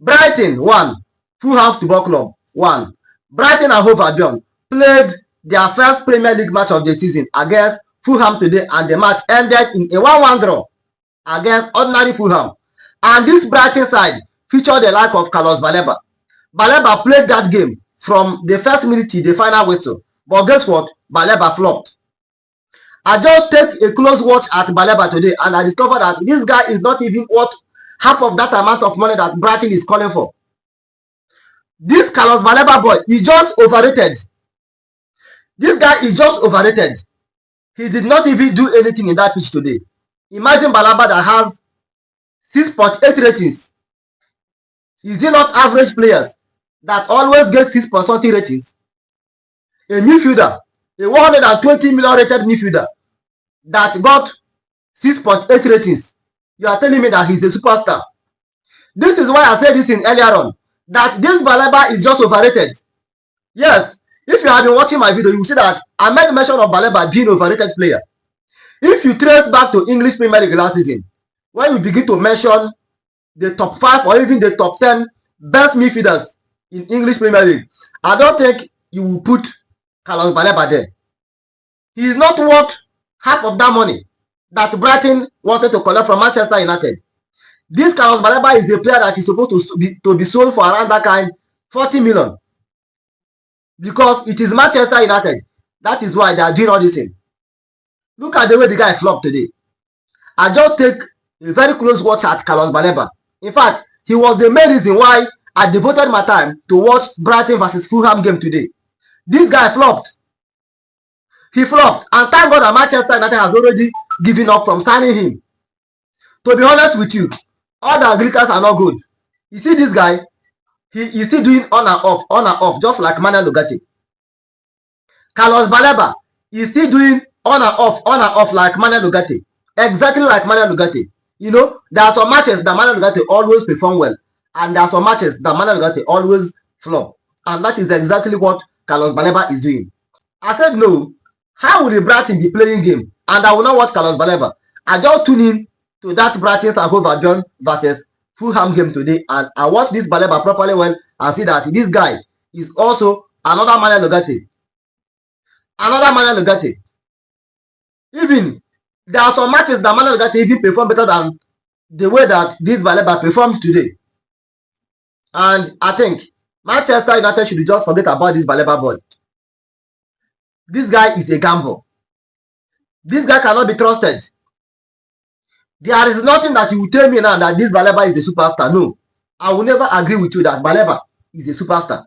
Brighton 1, Fulham Football Club 1. Brighton and Hove Albion played their first Premier League match of the season against Fulham today, and the match ended in a 1-1 draw against ordinary Fulham. And this Brighton side featured the like of Carlos Baleba. Baleba played that game from the first minute to the final whistle. But guess what? Baleba flopped. I just take a close watch at Baleba today, and I discovered that this guy is not even worth half of that amount of money that Brighton is calling for. This Carlos Baleba boy is just overrated. This guy is just overrated. He did not even do anything in that pitch today. Imagine Baleba that has 6.8 ratings. Is he not average players that always get 6 something ratings? A midfielder, a 120 million rated midfielder that got 6.8 ratings. You are telling me that he's a superstar. This is why I said this in earlier on, that this Baleba is just overrated. Yes, if you have been watching my video, you will see that I made mention of Baleba being an overrated player. If you trace back to English Premier League last season, when we begin to mention the top 5 or even the top 10 best midfielders in English Premier League, I don't think you will put Carlos Baleba there. He is not worth half of that money that Brighton wanted to collect from Manchester United. This Carlos Baleba is a player that is supposed to be sold for around that kind 40 million. Because it is Manchester United. That is why they are doing all this thing. Look at the way the guy flopped today. I just take a very close watch at Carlos Baleba. In fact, he was the main reason why I devoted my time to watch Brighton versus Fulham game today. This guy flopped. He flopped. And thank God that Manchester United has already given up from signing him. To be honest with you, all the Anglicans are not good. You see this guy, he is still doing on and off, just like Manuel Ugarte. Carlos Baleba is still doing on and off like Manuel Ugarte. Exactly like Manuel Ugarte. You know, there are some matches that Manuel Ugarte always perform well. And there are some matches that Manuel Ugarte always flop. And that is exactly what Carlos Baleba is doing. I said no. How will the Brighton be playing game? And I will not watch Carlos Baleba. I just tune in to that Brighton and Hove Albion versus Fulham game today, and I watch this Baleba properly well and see that this guy is also another Manuel Ugarte. Another Manuel Ugarte. Even there are some matches that Manuel Ugarte even perform better than the way that this Baleba performed today. And I think Manchester United should just forget about this Baleba boy. This guy is a gamble. This guy cannot be trusted. There is nothing that you will tell me now that this Baleba is a superstar. No. I will never agree with you that Baleba is a superstar.